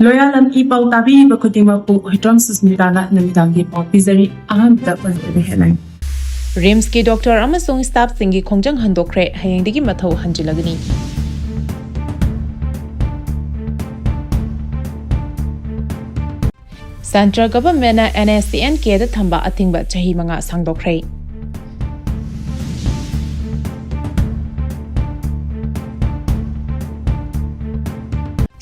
Loyalam E-PAO tabi bakutima po hitram susmitana namitangi po pizari aham dapat headline. Rimski Doctor amasung staff Singgi Khngjng Sangdokhre hayengdagi mathau hanjilagani. Central Government na Nscn da Thamba Athingba Chahi mga Sangdokhre.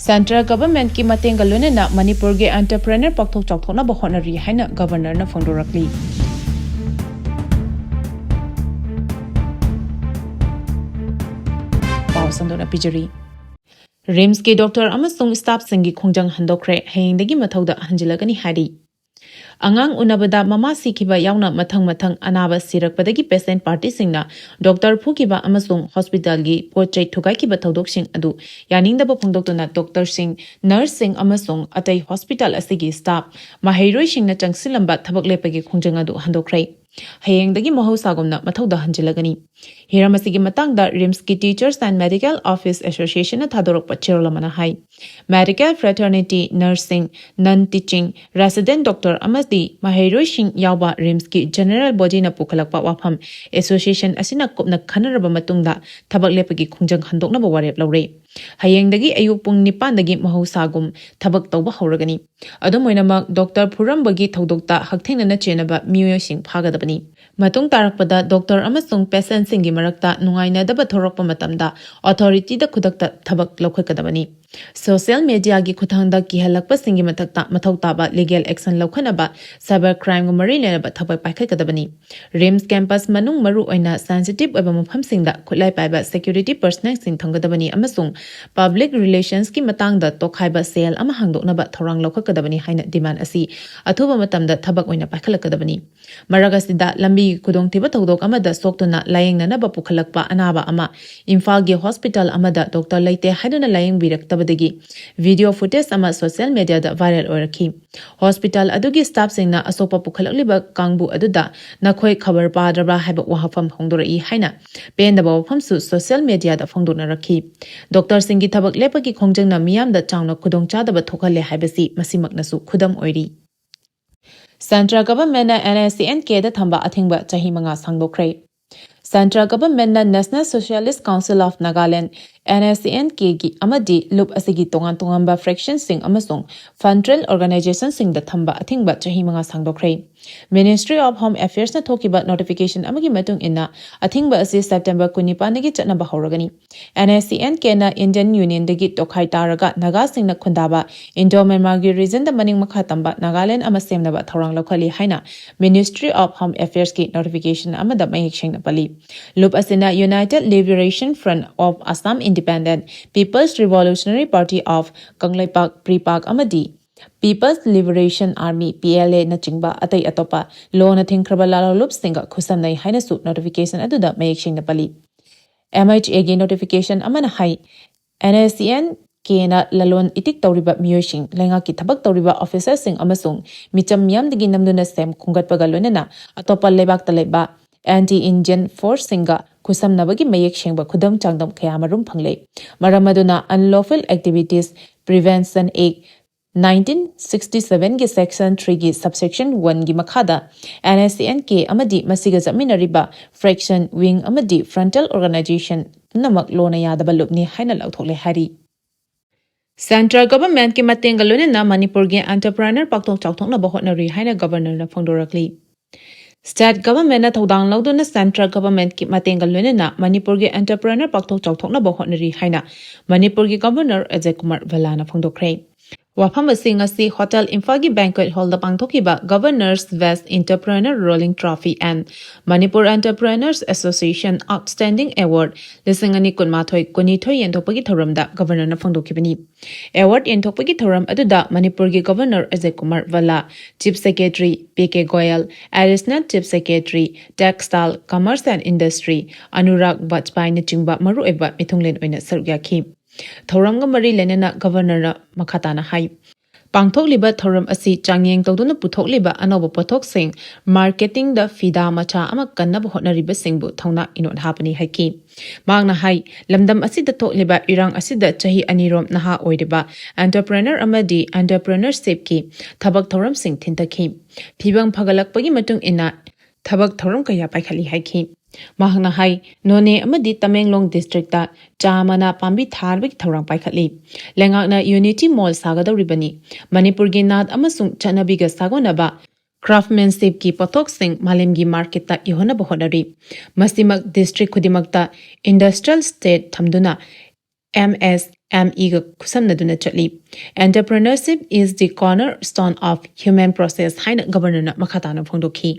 Central Government ki matenga lunena Manipur ge entrepreneur pakthok chokthok na bahonari haina governor na phongdorakli. Sandona Pijari. Rimski Doctor amasung staff Singgi Khngjng Sangdokhre hayengdagi mathauda hanjilagani hari. Angang unabada mama sikiba yauna mathang anaba sirakpadagi patient party singna Doctor Phukiba amasung hospital gi pochai thugai ki bathodok sing adu yaningdaba phongdoktuna Doctor Singh nurse sing amasung atai hospital asigi staff mahairoi singna changsilamba thabak lepagi Khngjng adu Sangdokhre hayengdagi mahosagomna mathauda hanjilagani. Hiramasigi matangda Rimski Teachers and Medical Office Association na thadorokpa chirolamana hai. Medical Fraternity Nursing Non-Teaching Resident Doctor amadi mahairoi sing yauba Rimski General Body na pukhalakpa wafam Association asina kopna khanaraba matungda thabak lepagi Khngjng handoknaba warep laure. Hayengdagi ayuk pung 9 dagi mahosagum thabak tawba hauragani. Adumoinamak Dr. Phurambagi thodokta hakthengna chenaba miyosing phagadabani. Matung tarakpada Dr. amasung patient singi marakta nungainadaba thorokpa matamda authority da khudakta thabak lokhakadabani. Social media gi khuthangda kihalakpa singi mathakta mathautaba legal action lokhanaba cyber crime gu mari lenaba thabak paikhakadabani. Rims campus manung maru oina sensitive oiba mafam singda khulai paiba security personnel sing thangadabani amasung public relations ki matangda tokhaiba sale ama hangdoknaba thorang lokhakadabani haina demand asi athuba matamda thabak oina paikhalakadabani. Maragasida lambi kudongtiba thodok amada soktuna layingnanaba pukhalakpa anaba ama Imphal gi hospital amada doctor laite haiduna laying biraktabadagi video footage ama social media da viral oirakhi. Hospital adugi staff singna asopa pukhalakliba kangbu aduda nakhoi khabar padraba haiba wahafam hongdorai haina pendaba wafamsu social media da phongdona rakhi. Dr. Singgi thabak lepagi Khngjng na miyam da changna khudongchadaba thokhale haibasi masimaknasu khudam oiri. Central Government na Nscn da Thamba Athingba Chahi mga Sangdokhre. Central Government na National Socialist Council of Nagaland Nscn gi amadi loop asigi tongan fraction sing amasung federal organization sing da Thamba Athingba Chahi mga Sangdokhre. Ministry of Home Affairs na thokiba notification amagi matung inna Athingba asi September 19 dagi chatnaba hauragani. Nscn na Indian Union dagi tokhai taraga Naga sing na khundaba Indo-Myanmar gi region da maning makha tamba Nagaland ama semnaba thorang lokhali haina Ministry of Home Affairs ki notification amada mayek sheng na pali. Loop asina United Liberation Front of Assam Independent People's Revolutionary Party of Kanglaipak Pripak amadi People's Liberation Army PLA na chingba atay atopa law na thingkraba lalo loop singa khusamnai haina su notification aduda mayek sheng na pali. MHA gi notification amana hai Nscn kena lalon itik tawriba miyosing lenga ki thabak tawriba officer sing amasung micham miyam digi namduna sem khungatpaga lonena atopa lebak taleba anti-Indian force singa kusam nabagi mayek shengba khudam changdam khayamarum phangle. Maramaduna Unlawful Activities Prevention Act 1967 gi section 3 gi subsection 1 gi makhada Nscn amadi masiga zaminariba fraction wing amadi frontal organization namak lona yadaba lupni haina lauthokle hari. Central Government ki matenga lonena Manipur gi entrepreneur pakthok chawthok na bahotnari haina governor na phongdorakli. State Government na thodang lauduna Central Government ki matenga lonena Manipur gi entrepreneur pakthok chawthok na bahotnari haina Manipur gi Governor Ajay Kumar Vala na phongdokhre. Wafam asingasi Hotel Imphal gi Banquet Hall da pangthokiba Governor's Best Entrepreneur Rolling Trophy and Manipur Entrepreneurs Association Outstanding Award lisingani kunmathoi kunithoi yenthopagi thoramda Governor na phongdokhibani. Award yenthopagi thoram aduda Manipur gi Governor Ajay Kumar Vala, Chief Secretary PK Goyal, Additional Chief Secretary Textile Commerce and Industry Anurag Bajpai na chingba maru eba mithunglen oina sargyakhi. Thoramga mari lenena Governor na makhatana hai. Pangthokliba thoram asi changyeng tawduna puthokliba anoba pothok-sing marketing da fida macha ama kannaba hotnariba singbu thongna inot hapani haiki. Magna hai lamdam asida thokliba irang asida chahi anirom naha oiriba entrepreneur amadi entrepreneurship ki thabak thoram sing thintaki. Phibang phagalakpagi matung ina thabak thoram kaya paikhali haiki. Mahangna hai none amadi Tamenglong district ta chamana pambi tharbik thorang paikhali lengakna unity mall sagadawribani Manipur gi nat amasung chanabiga sagonaba craftsmanship ki pothok sing malemgi market ta ihona bohodari masimak district khudimakta industrial state thamduna MSME ga khusamnaduna chali entrepreneurship is the cornerstone of human process haina governor na makhatana phongdokhi.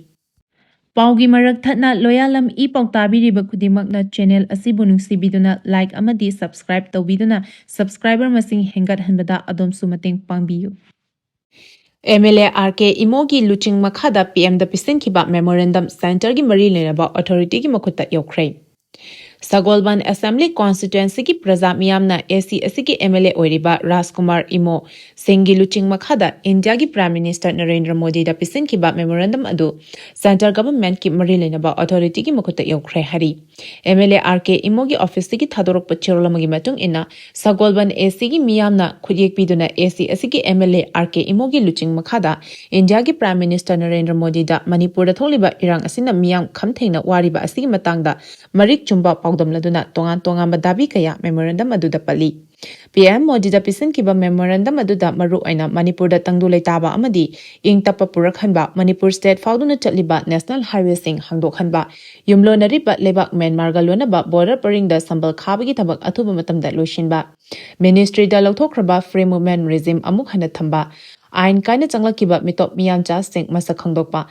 Paugi marak thatna Loyalam E-PAO tabiriba khudimakna channel asibu nungsibiduna like amadi subscribe tawbiduna subscriber masing hengat hanbada adomsu mateng pangbiyu. MLA RK Imogi Luching Makhada PM da pisinkiba memorandum center gi mari lenaba authority gi makhutta yokhrei. Sagolban Assembly Constituency ki Praja Miyamna AC asiki MLA oiriba Rajkumar Imo Singgi Luching Makhada India ki Prime Minister Narendra Modi da pisinkiba memorandum adu Central Government ki mari lenaba authority ki makhutta yokhrei hari. MLA RK Imo gi office ki thadorok pachirolamagi matung ina Sagolban AC ki Miyamna khudiyek piduna AC asiki MLA RK Imo gi Luching Makhada India ki Prime Minister Narendra Modi da Manipur da tholiba irang asina miyam khamtheina wariba asigi matangda marik chumba Laduna tongan badabi kaya memorandum aduda pali. PM Modi da pisan kiba memorandum aduda maru aina Manipur da tangdu leitaba amadi ing tapa purakhanba Manipur state fauduna chatliba national highway sing hangdokhanba yumlo nariba lebak Myanmar ga lonaba border paring da sambal khabagi tabak athuba matamda loishinba ministry da lauthokraba free movement regime amuk hana thamba ain kaina changlakiba mitop miyam cha sing masak khangdokpa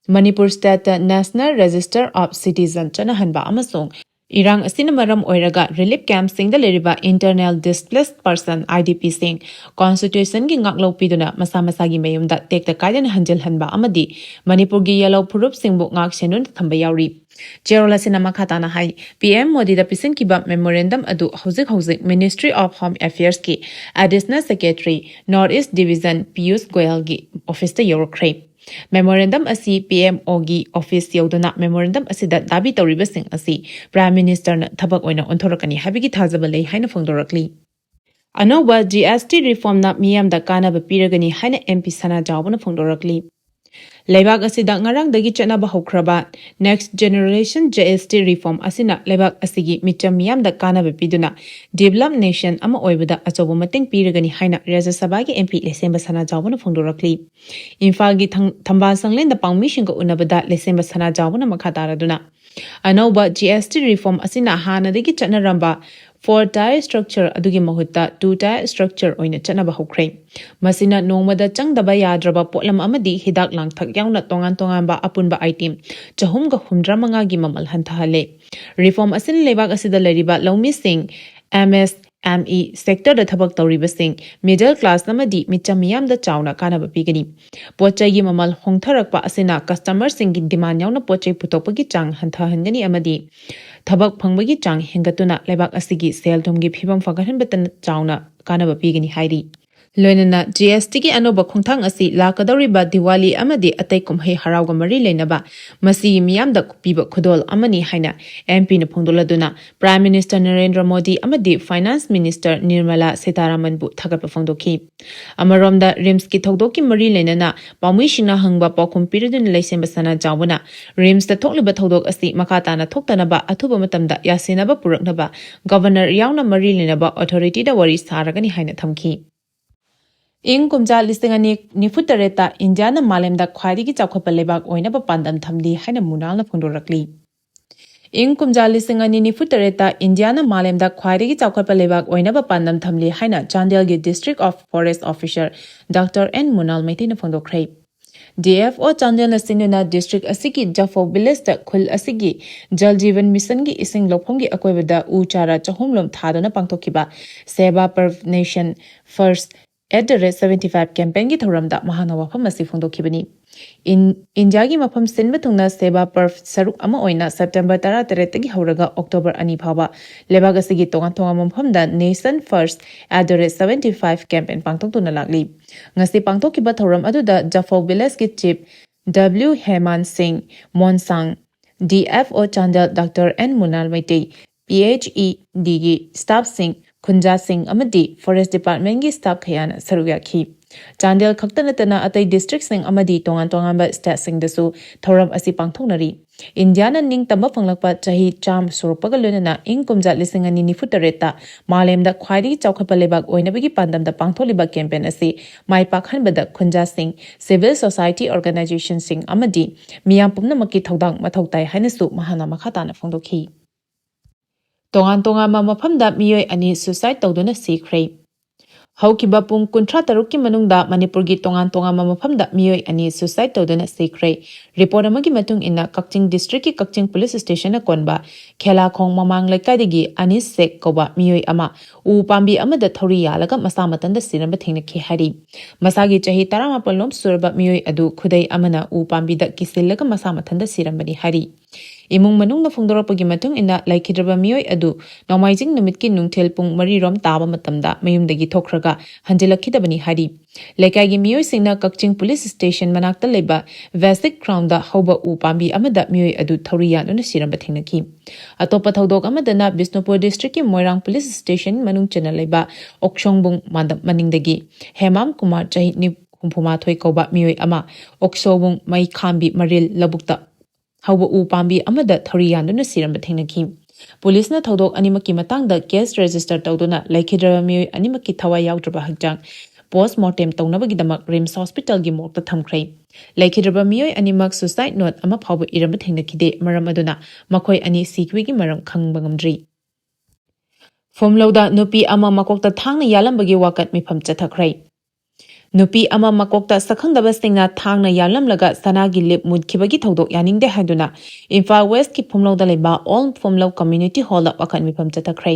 Manipur State National Register of Citizen chanahanba amasong irang asina maram oiraga relief camp singda leriba internal displaced person IDP sing constitution gi ngaklo piduna masa gi mayumda tekta kaidan hanjel hanba amadi Manipur gi yellow purup singbu ngak senun thamba yauri Cherola sinama khatana hai PM Modi da pisin kiba memorandum adu hauzik Ministry of Home Affairs ki Additional Secretary Northeast Division Piyush Goyal gi office ta yorokre Memorandum asi PMO gi office yauduna memorandum asi da dabi tawriba sing asi Prime Minister na thabak oina onthorakani habigi thajaba lei haina phongdorakli Anoba GST reform na miyam da kana ba piragani haina MP Sana Jawbana phongdorakli Lebak asida ngarang dagi chanaba hokraba next generation GST reform asina lebak asigi micham miyam da kana ba piduna develop nation ama oibada achobo mating piragani haina Rajya Sabha gi MP Lesemba Sana Jawbana phongdorakli Imphal gi Thamba sanglen da pangmi singko unabada Lesemba Sana Jawbana makhataraduna Anoba GST reform asina hana dagi chanaramba 4-tier structure adugi mahutta 2-tier structure oina chanaba hokre masina nongmada changdaba yadraba potlam amadi hidak langthak yauna tongan ba apunba item chahum ga humdra manga gi mamal hanthale reform asin lebak asida leriba lawmi sing MSME sector da thabak tawriba sing middle class namadi micham yam da chawna kanaba pigani pochai gi mamal hongtharakpa asina customer sing gi demand yauna pochai putopagi chang hanthahangani amadi Thabak phangbagi chang hengatuna lebak asigi sel thumgi phibam fagahan betan chawna kanaba pigani hairi loinana GST ki anoba khongthang asi lakadawriba Diwali amadi atai kumhei harauga mari leinaba masi miyam da piba khudol amani haina MP na phongdoladuna Prime Minister Narendra Modi amadi Finance Minister Nirmala Sitharaman bu thagatpa phongdokhi amaromda Rimski thogdoki mari leinana pamui shina hangba pakhum piridun Lesemba Sana Jawbana Rims da thokliba thodok asi makatana thoktanaba athuba matamda yasinaba puraknaba Governor yauna mari leinaba authority da wari saragani haina thamki Ing kumja listingani nifutareta India na malemda khwaidigi chawkhapa lebak oinaba pandam thamli haina munalna phongdorakli Ing kumja listingani nifutareta India na malemda khwaidigi chawkhapa lebak oinaba pandam thamli haina Chandel gi District of Forest Officer Dr. N Munal Maitina phongdokhre DFO Chandel na sinuna district asigi Jafo village ta khul asigi Jal Jeevan Mission gi ising lophomgi akoibada u chara chahumlom thadona pangthokiba Seva Perv Nation First @75 campaign gi thoramda mahana wafam asi phongdokhibani India gi mafam sinba thungna seva perf saruk ama oina September 13 tagi hauraga October 2 phawa lebaga sigi tongan tonga mafamda Nation First @75 campaign pangthok tuna lakli ngasi pangthok kiba thoram aduda Jafo village ki chief W Heman Singh Monsang DFO Chandel Dr N Munal Maitei PHED gi staff Singh Khunja Singh amadi Forest Department gi staff khayana saruyakhi Chandel khaktanatana atai district sing amadi tongan ba state sing dasu thoram asi pangthoknari India na ning tamba phanglakpa chahi cham suruppaga lonana ing kumja lising ani nifutareta malemda khwaidi chawkhapa lebak oinabagi pandamda pangtholiba campaign asi mai pakhanbada Khunja Singh civil society organization sing amadi miyam pumnamaki thodang mathautai hainasu mahana makhatana phongdokhi tongan mafamda miyoi ani suicide tawduna sikhre Haukiba pung kuntra tarukki manungda Manipurgi tongan mafamda miyoi ani suicide tawduna sikhre report amagi matung inna Khngjng district ki Khngjng police station na konba khela khong mamang lekaidagi Anis Sek koba miyoi ama u pambi amada thori yalaga masa matanda sinamba thengna khi hari masagi chahi 18 lom surba miyoi adu khudai amana u pambi da kisillaga masa mathanda sirambani hari Imung manung na phongdorakpagi matung ina laikhidraba miyoi adu Nomaijing numitki nungthel pung 3 rom taba matamda mayumdagi thokraga hanjilakhidabani hari Lekai miyoi singna Khngjng police station manakta leba Vasic Crown da hauba u pambi amada miyoi adu thoriya nuna siramba thengnaki Atopa thodok amadana Bisnupur district ki Moirang police station manung chana leba Okshongbung mandam maningdagi Hemam Kumar chahi ni humpuma thoi koba miyoi ama Oksobung mai khambi maril labukta Hauba u pambi amada thoriya nuna siramba thengnaki Police na thodok animaki matangda case register tawduna laikhidraba miyoi animaki thawai yaudraba hakjang postmortem tawnabagidamak Rims hospital gi morgta thamkhre laikhidraba miyoi animak suicide note ama phawba iramba thengnakhide maram aduna makhoi ani sikwigi maram khangba ngamdri Fomlauda nupi ama makokta thangna yalambagi wakat mifam chathakre Nupi ama makokta sakhangdaba singna thangna yalamlaga sanagi lip mudkhibagi thodok yaningde haiduna Imphal West ki Phomlauda leba All Phomlau Community Hall da wakan mifam chathakre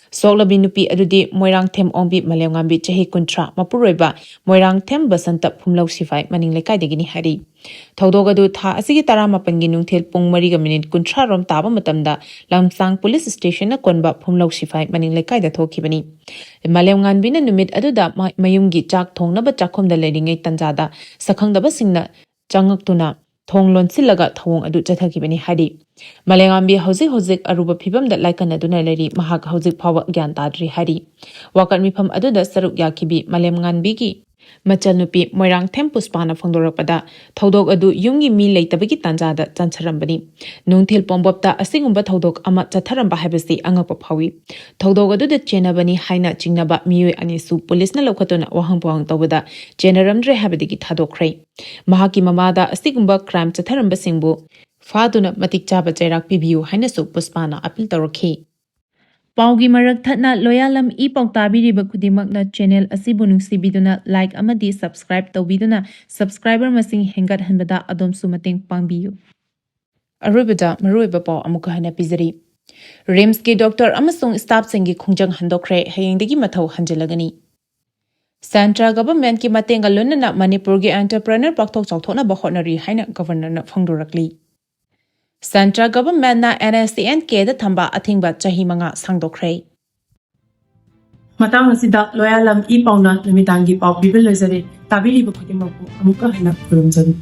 Soklabi nupi adudi Moirang Them Ongbi Malemngambi chahi kuntra mapuroiba Moirang Them Basanta Phumlau Sifai maning lekaidagini hari Thodogadu tha asigi 18 gi nungthel pung 3 minute kuntra rom taba matamda Lamsang police station na konba Phumlau Sifai maning lekaida thokhibani Malemngambi na numit aduda mayumgi chak thongnaba chakhomda leringei tanjada sakhangdaba singna changaktuna Thonglon silaga thawong adu chathakibani hari Malengambi hozik aruba phibam da laikan aduna leri mahak hozik phawa gyan tadri hari wakan mifam aduda saruk yakibi Malemngambi gi Machanupi Moirang Them Puspana phongdorakpada thodok adu yumgi mi leitabagi tanjada chancharambani nungthil pombopta asingumba thodok ama chatharamba habasi angapa phawi thodok adu de chenabani haina chingnaba miyoi anisu police na lokhatona wahang pawang tawada chenaramdre habadigi thadokhrei mahaki mamada asigumba crime chatharamba singbu faduna matik chaba chairak pibiu haina su Puspana appeal tawrakhi Paugi marak thatna Loyalam E-PAO tabiriba khudimakna channel asibu nungsibiduna like amadi subscribe tawbiduna subscriber masing hengat hanbada adomsu mateng pangbiyu Arubada maruiba paw amuka hana pizari Rimski Dr amasung staff Singgi Khngjng Sangdokhre hayengdagi mathau hanjalagani Central government ki matenga lonana Manipur gi entrepreneur pakthok chawthona bahonari haina governor na phangdorakli Central government na Nscn ke da Thamba Athingba Chahi manga Sangdokhre Matang asida Loyalam E-PAO na namitangi pau bibil lezari tabili bakhudimapu amuka hana kurumjani